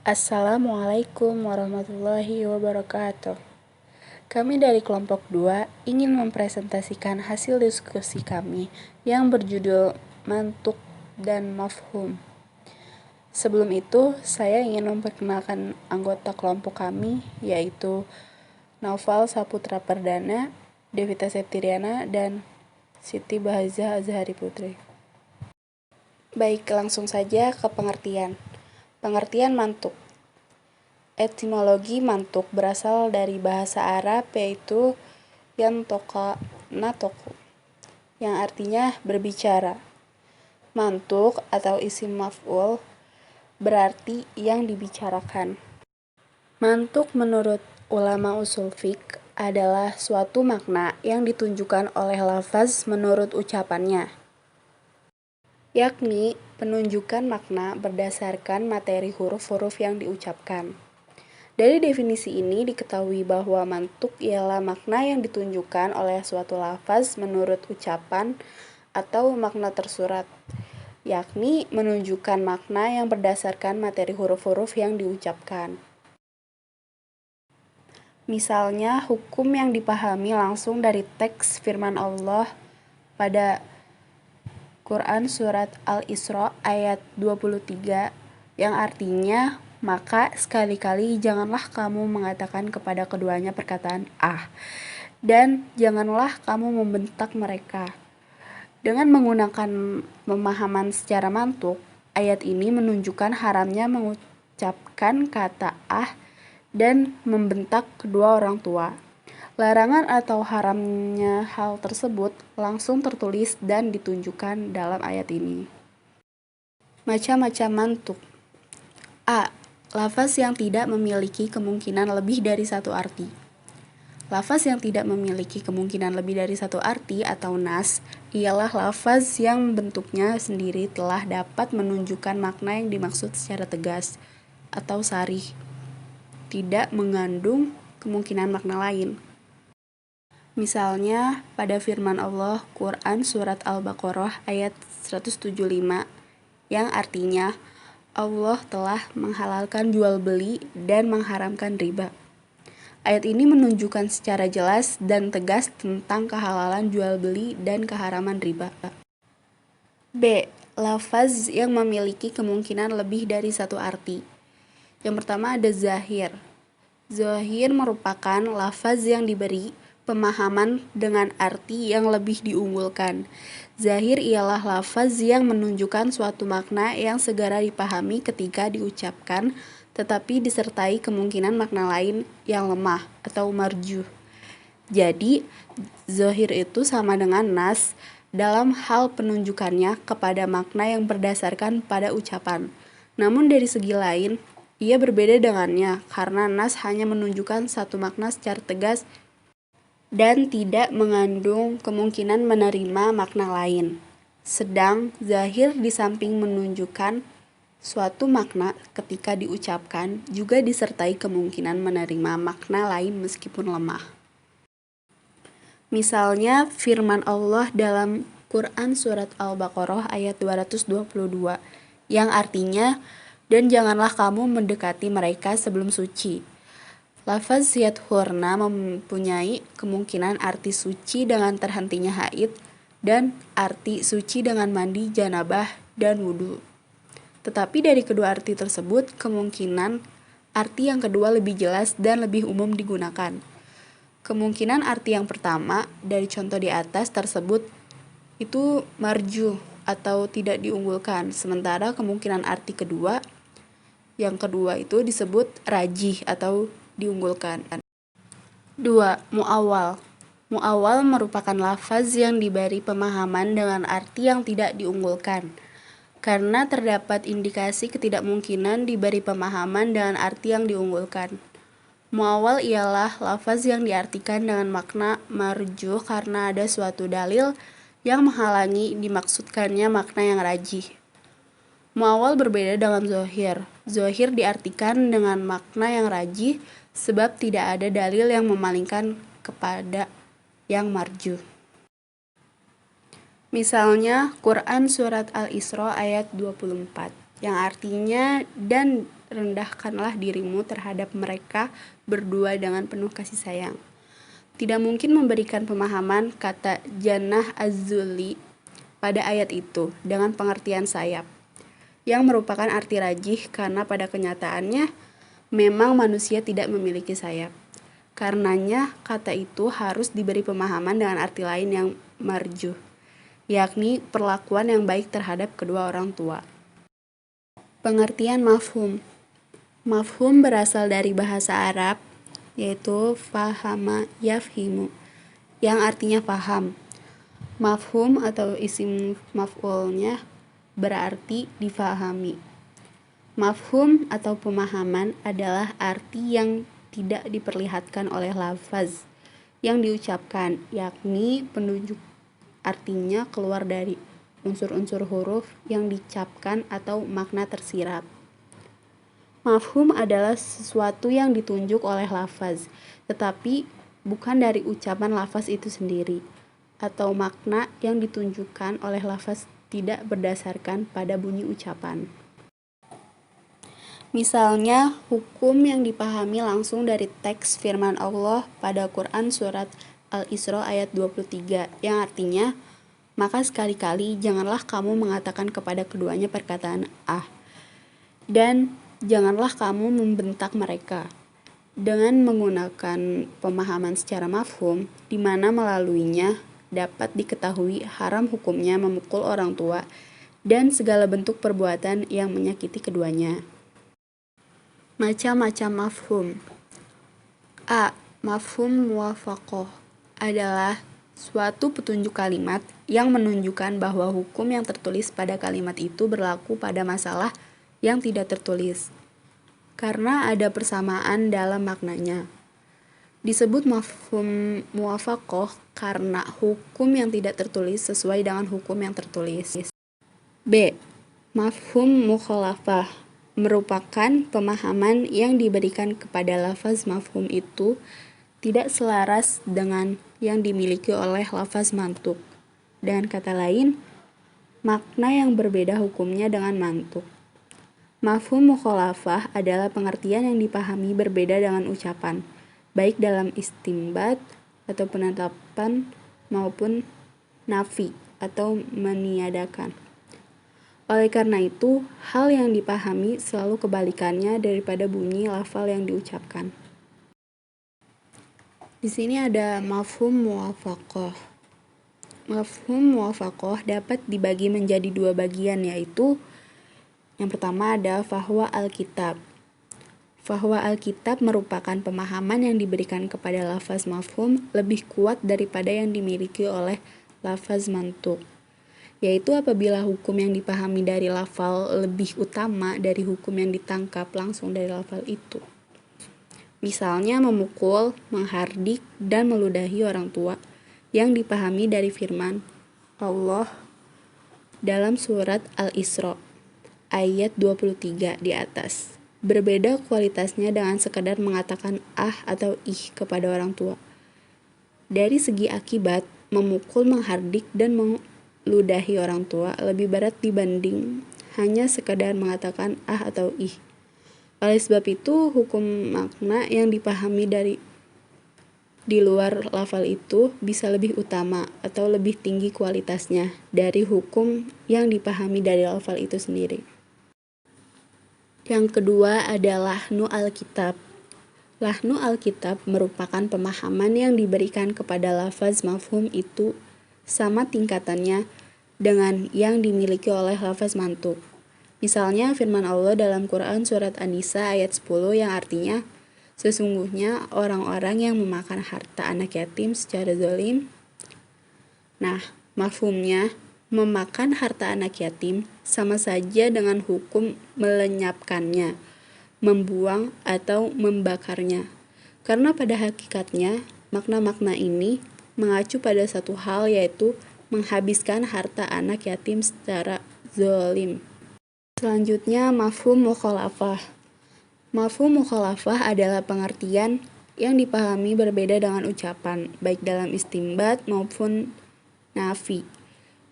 Assalamualaikum warahmatullahi wabarakatuh. Kami dari kelompok 2 ingin mempresentasikan hasil diskusi kami yang berjudul Mantuk dan Mafhum. Sebelum itu, saya ingin memperkenalkan anggota kelompok kami, yaitu Naufal Saputra Perdana, Devita Septiriana, dan Siti Bahazah Azhari Putri. Baik, langsung saja ke pengertian. Pengertian mantuk. Etimologi mantuk berasal dari bahasa Arab yaitu yantoka natoku, yang artinya berbicara. Mantuk atau isim maf'ul berarti yang dibicarakan. Mantuk menurut ulama usul fiqh adalah suatu makna yang ditunjukkan oleh lafaz menurut ucapannya, yakni penunjukan makna berdasarkan materi huruf-huruf yang diucapkan. Dari definisi ini diketahui bahwa mantuk ialah makna yang ditunjukkan oleh suatu lafaz menurut ucapan atau makna tersurat, yakni menunjukkan makna yang berdasarkan materi huruf-huruf yang diucapkan. Misalnya, hukum yang dipahami langsung dari teks firman Allah pada Quran Surat Al-Isra ayat 23 yang artinya, maka sekali-kali janganlah kamu mengatakan kepada keduanya perkataan dan janganlah kamu membentak mereka. Dengan menggunakan pemahaman secara mantuk, ayat ini menunjukkan haramnya mengucapkan kata dan membentak kedua orang tua. Larangan atau haramnya hal tersebut langsung tertulis dan ditunjukkan dalam ayat ini. Macam-macam mantuk. A. Lafaz yang tidak memiliki kemungkinan lebih dari satu arti. Lafaz yang tidak memiliki kemungkinan lebih dari satu arti atau nas ialah lafaz yang bentuknya sendiri telah dapat menunjukkan makna yang dimaksud secara tegas atau sarih, tidak mengandung kemungkinan makna lain. Misalnya, pada firman Allah Quran Surat Al-Baqarah ayat 175 yang artinya Allah telah menghalalkan jual beli dan mengharamkan riba. Ayat ini menunjukkan secara jelas dan tegas tentang kehalalan jual beli dan keharaman riba. B. Lafaz yang memiliki kemungkinan lebih dari satu arti. Yang pertama ada zahir. Zahir merupakan lafaz yang diberi pemahaman dengan arti yang lebih diunggulkan. Zahir ialah lafaz yang menunjukkan suatu makna yang segera dipahami ketika diucapkan, tetapi disertai kemungkinan makna lain yang lemah atau marjuh. Jadi, zahir itu sama dengan nas dalam hal penunjukannya kepada makna yang berdasarkan pada ucapan. Namun dari segi lain, ia berbeda dengannya karena nas hanya menunjukkan satu makna secara tegas dan tidak mengandung kemungkinan menerima makna lain. Sedang zahir di samping menunjukkan suatu makna ketika diucapkan juga disertai kemungkinan menerima makna lain meskipun lemah. Misalnya firman Allah dalam Quran Surat Al-Baqarah ayat 222 yang artinya, dan janganlah kamu mendekati mereka sebelum suci. Lafaz yadhurna mempunyai kemungkinan arti suci dengan terhentinya haid dan arti suci dengan mandi janabah dan wudu. Tetapi dari kedua arti tersebut, kemungkinan arti yang kedua lebih jelas dan lebih umum digunakan. Kemungkinan arti yang pertama dari contoh di atas tersebut itu marjuh atau tidak diunggulkan, sementara kemungkinan arti kedua yang kedua itu disebut rajih atau diunggulkan. 2. Mu'awwal. Mu'awwal merupakan lafaz yang diberi pemahaman dengan arti yang tidak diunggulkan, karena terdapat indikasi ketidakmungkinan diberi pemahaman dengan arti yang diunggulkan. Mu'awwal ialah lafaz yang diartikan dengan makna marjuh karena ada suatu dalil yang menghalangi dimaksudkannya makna yang rajih. Mu'awwal berbeda dengan zahir. Zahir diartikan dengan makna yang rajih sebab tidak ada dalil yang memalingkan kepada yang marjuh. Misalnya Quran Surat Al-Isra ayat 24 yang artinya, dan rendahkanlah dirimu terhadap mereka berdua dengan penuh kasih sayang. Tidak mungkin memberikan pemahaman kata Jannah Az-Zulli pada ayat itu dengan pengertian sayap, yang merupakan arti rajih karena pada kenyataannya memang manusia tidak memiliki sayap. Karenanya kata itu harus diberi pemahaman dengan arti lain yang marjuh, yakni perlakuan yang baik terhadap kedua orang tua. Pengertian mafhum. Mafhum berasal dari bahasa Arab, yaitu fahama yafhimu, yang artinya paham. Mafhum atau isim maf'ulnya berarti difahami. Mafhum atau pemahaman adalah arti yang tidak diperlihatkan oleh lafaz yang diucapkan, yakni penunjuk artinya keluar dari unsur-unsur huruf yang dicapkan atau makna tersirat. Mafhum adalah sesuatu yang ditunjuk oleh lafaz, tetapi bukan dari ucapan lafaz itu sendiri, atau makna yang ditunjukkan oleh lafaz tidak berdasarkan pada bunyi ucapan. Misalnya, hukum yang dipahami langsung dari teks firman Allah pada Quran surat Al-Isra ayat 23, yang artinya, maka sekali-kali janganlah kamu mengatakan kepada keduanya perkataan dan janganlah kamu membentak mereka. Dengan menggunakan pemahaman secara mafhum, di mana melaluinya dapat diketahui haram hukumnya memukul orang tua dan segala bentuk perbuatan yang menyakiti keduanya. Macam-macam mafhum. A. Mafhum muwafaqah adalah suatu petunjuk kalimat yang menunjukkan bahwa hukum yang tertulis pada kalimat itu berlaku pada masalah yang tidak tertulis, karena ada persamaan dalam maknanya. Disebut mafhum muwafaqah karena hukum yang tidak tertulis sesuai dengan hukum yang tertulis. B. Mafhum mukhalafah merupakan pemahaman yang diberikan kepada lafaz mafhum itu tidak selaras dengan yang dimiliki oleh lafaz mantuk. Dengan kata lain, makna yang berbeda hukumnya dengan mantuk. Mafhum mukhalafah adalah pengertian yang dipahami berbeda dengan ucapan, baik dalam istimbat atau penetapan maupun nafi atau meniadakan. Oleh karena itu, hal yang dipahami selalu kebalikannya daripada bunyi lafal yang diucapkan. Di sini ada mafhum muwafaqah. Mafhum muwafaqah dapat dibagi menjadi dua bagian, yaitu yang pertama ada fahwa al-kitab. Fahwa al-kitab merupakan pemahaman yang diberikan kepada lafaz mafhum lebih kuat daripada yang dimiliki oleh lafaz mantuk, yaitu apabila hukum yang dipahami dari lafal lebih utama dari hukum yang ditangkap langsung dari lafal itu. Misalnya memukul, menghardik, dan meludahi orang tua yang dipahami dari firman Allah dalam surat Al-Isra ayat 23 di atas. Berbeda kualitasnya dengan sekadar mengatakan atau ih kepada orang tua. Dari segi akibat, memukul, menghardik, dan ludahi orang tua lebih berat dibanding hanya sekadar mengatakan atau ih. Oleh sebab itu, hukum makna yang dipahami di luar lafal itu bisa lebih utama atau lebih tinggi kualitasnya dari hukum yang dipahami dari lafal itu sendiri. Yang kedua adalah lahnu al-kitab. Lahnu al-kitab merupakan pemahaman yang diberikan kepada lafaz mafhum itu sama tingkatannya dengan yang dimiliki oleh lafaz mantuk. Misalnya firman Allah dalam Quran surat An-Nisa ayat 10 yang artinya, sesungguhnya orang-orang yang memakan harta anak yatim secara zalim. Nah, mafhumnya, memakan harta anak yatim sama saja dengan hukum melenyapkannya, membuang atau membakarnya. Karena pada hakikatnya, makna-makna ini mengacu pada satu hal, yaitu menghabiskan harta anak yatim secara zalim. Selanjutnya, mafhum mukhalafah. Mafhum mukhalafah adalah pengertian yang dipahami berbeda dengan ucapan, baik dalam istimbat maupun nafi.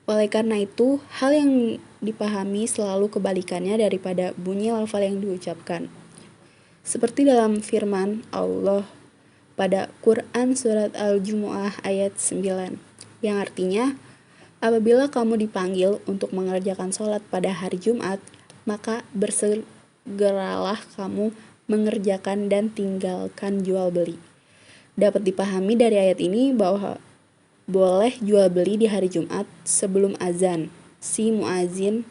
Oleh karena itu, hal yang dipahami selalu kebalikannya daripada bunyi lafal yang diucapkan. Seperti dalam firman Allah pada Quran Surat Al-Jumu'ah ayat 9, yang artinya, apabila kamu dipanggil untuk mengerjakan sholat pada hari Jumat, maka bersegeralah kamu mengerjakan dan tinggalkan jual beli. Dapat dipahami dari ayat ini bahwa boleh jual beli di hari Jumat sebelum azan, si muazin,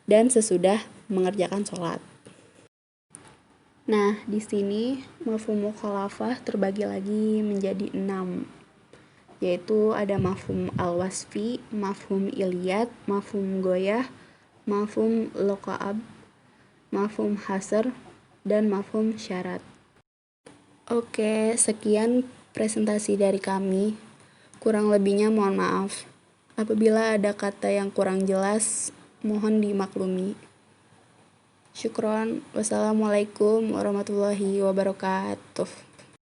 dan sesudah mengerjakan sholat. Nah, di sini mafhum mukhalafah terbagi lagi menjadi 6, yaitu ada mafhum al-wasfi, mafhum iliyat, mafhum goyah, mafhum loqa'ab, mafhum hasr, dan mafhum syarat. Oke, sekian presentasi dari kami. Kurang lebihnya mohon maaf. Apabila ada kata yang kurang jelas, mohon dimaklumi. Syukron. Wassalamualaikum warahmatullahi wabarakatuh.